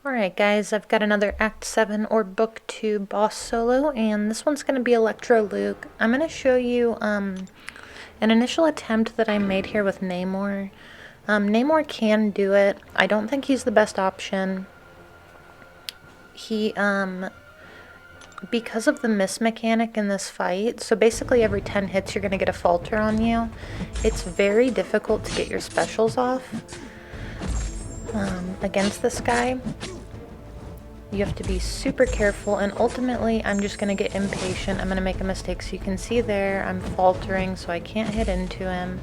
Alright guys, I've got another Act 7 or Book 2 boss solo, and this one's going to be Electro Luke. I'm going to show you an initial attempt that I made here with Namor. Namor can do it. I don't think he's the best option. He, because of the miss mechanic in this fight, so basically every 10 hits you're going to get a falter on you. It's very difficult to get your specials off against this guy. You have to be super careful, and ultimately I'm just going to get impatient. I'm going to make a mistake. So you can see there I'm faltering, so I can't hit into him.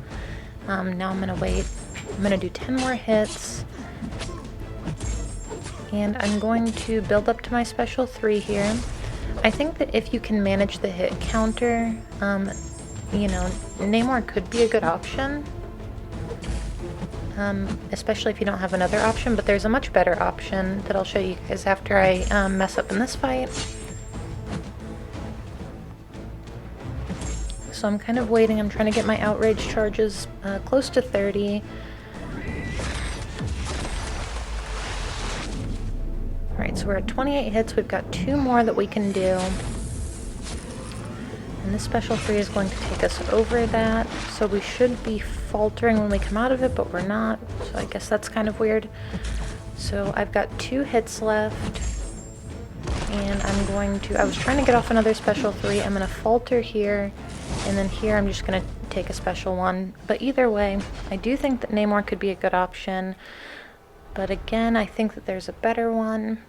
Now I'm going to wait. I'm going to do 10 more hits, and I'm going to build up to my special 3 here. I think that if you can manage the hit counter, you know, Namor could be a good option. Especially if you don't have another option, but there's a much better option that I'll show you guys after I mess up in this fight. So I'm kind of waiting. I'm trying to get my outrage charges close to 30. Alright, so we're at 28 hits. We've got 2 more that we can do. And this special 3 is going to take us over that, so we should be faltering when we come out of it, but we're not, so I guess that's kind of weird. So I've got 2 hits left, and I was trying to get off another special 3. I'm going to falter here, and then here I'm just going to take a special 1. But either way, I do think that Namor could be a good option, but again, I think that there's a better one.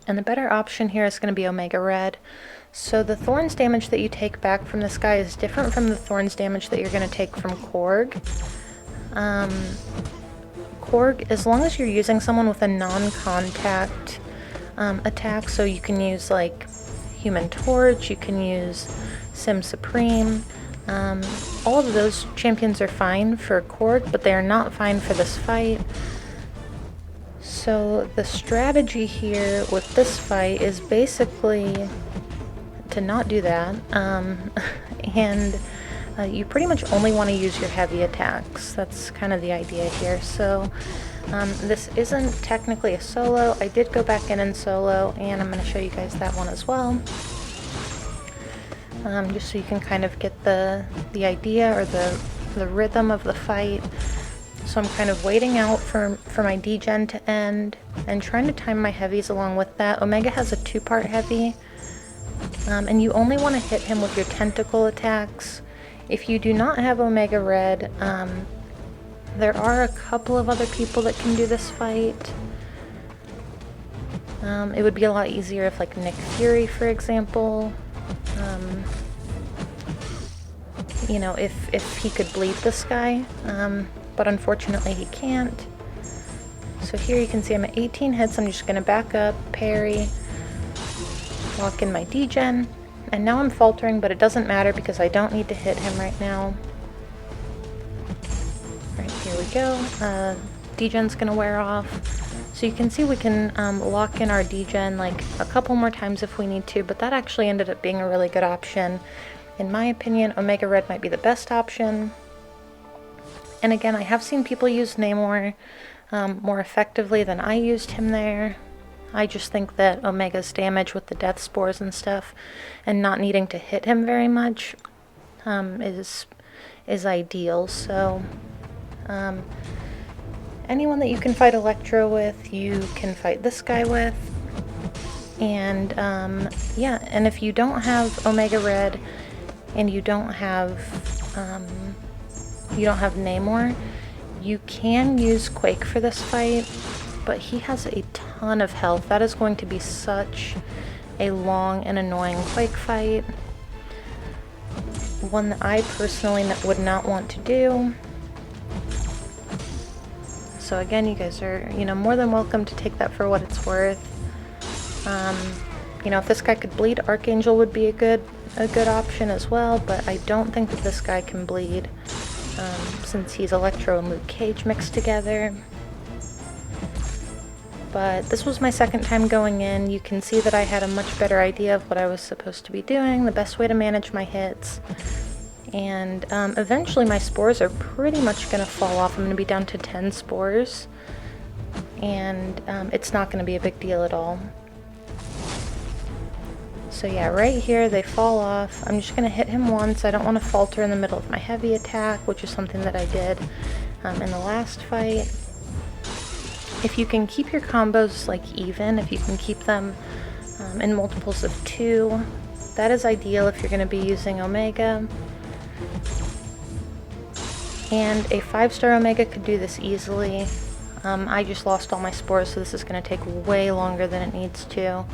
And the better option here is going to be Omega Red. So the Thorns damage that you take back from this guy is different from the Thorns damage that you're going to take from Korg. Korg, as long as you're using someone with a non-contact attack, so you can use like Human Torch, you can use Sim Supreme, all of those champions are fine for Korg, but they are not fine for this fight. So the strategy here with this fight is basically to not do that, and you pretty much only want to use your heavy attacks. That's kind of the idea here. So this isn't technically a solo. I did go back in and solo, and I'm going to show you guys that one as well, just so you can kind of get the idea or the rhythm of the fight. So I'm kind of waiting out for my degen to end and trying to time my heavies along with that. Omega has a 2-part heavy, and you only want to hit him with your tentacle attacks. If you do not have Omega Red, there are a couple of other people that can do this fight. It would be a lot easier if, like, Nick Fury, for example, you know, if he could bleed this guy, but unfortunately he can't. So here you can see I'm at 18 hits. I'm just going to back up, parry, lock in my degen, and now I'm faltering, but it doesn't matter because I don't need to hit him right now. Alright, here we go. Degen's gonna wear off. So you can see we can lock in our degen like a couple more times if we need to, but that actually ended up being a really good option. In my opinion, Omega Red might be the best option. And again, I have seen people use Namor more effectively than I used him there. I just think that Omega's damage with the death spores and stuff, and not needing to hit him very much, is ideal. So anyone that you can fight Electro with, you can fight this guy with. And yeah, and if you don't have Omega Red and you don't have Namor, you can use Quake for this fight, but he has a ton of health. That is going to be such a long and annoying Quake fight. One that I personally would not want to do. So again, you guys are, you know, more than welcome to take that for what it's worth. You know, if this guy could bleed, Archangel would be a good option as well, but I don't think that this guy can bleed, since he's Electro and Luke Cage mixed together. But this was my second time going in. You can see that I had a much better idea of what I was supposed to be doing, the best way to manage my hits. And eventually my spores are pretty much going to fall off. I'm going to be down to 10 spores. and it's not going to be a big deal at all. So yeah, right here they fall off. I'm just going to hit him once. I don't want to falter in the middle of my heavy attack, which is something that I did in the last fight. If you can keep your combos like even, if you can keep them in multiples of 2, that is ideal if you're going to be using Omega. And a 5-star Omega could do this easily. I just lost all my spores, so this is going to take way longer than it needs to.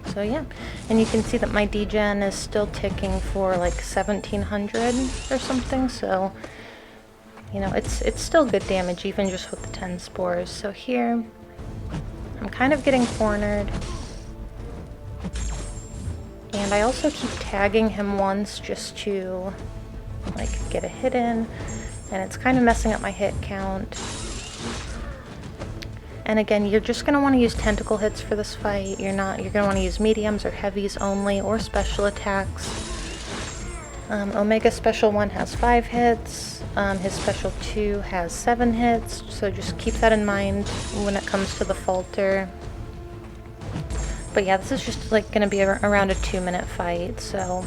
So yeah, and you can see that my degen is still ticking for like 1700 or something, so you know, it's still good damage even just with the 10 spores. So here, I'm kind of getting cornered. And I also keep tagging him once just to like get a hit in, and it's kind of messing up my hit count. And again, you're just going to want to use tentacle hits for this fight. You're going to want to use mediums or heavies only, or special attacks. Omega Special 1 has 5 hits. His Special 2 has 7 hits. So just keep that in mind when it comes to the falter. But yeah, this is just like going to be around a 2-minute fight, so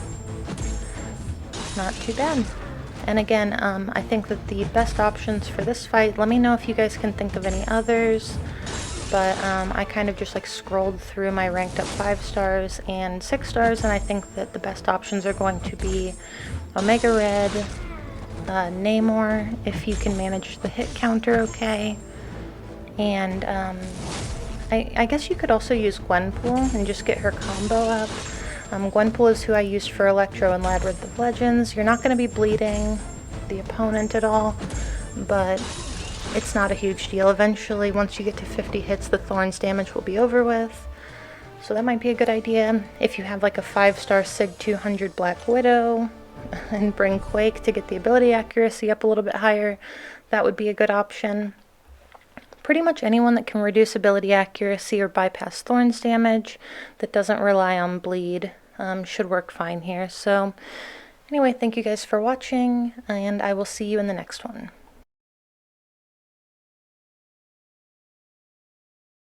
not too bad. And again, I think that the best options for this fight, let me know if you guys can think of any others, but I kind of just like scrolled through my ranked up 5 stars and 6 stars, and I think that the best options are going to be Omega Red, Namor, if you can manage the hit counter okay, and I guess you could also use Gwenpool and just get her combo up. Gwenpool is who I used for Electro and Labyrinth of Legends. You're not going to be bleeding the opponent at all, but it's not a huge deal. Eventually, once you get to 50 hits, the Thorns damage will be over with. So that might be a good idea. If you have like a 5-star Sig 200 Black Widow and bring Quake to get the ability accuracy up a little bit higher, that would be a good option. Pretty much anyone that can reduce ability accuracy or bypass Thorns damage that doesn't rely on bleed should work fine here. So anyway, thank you guys for watching, and I will see you in the next one.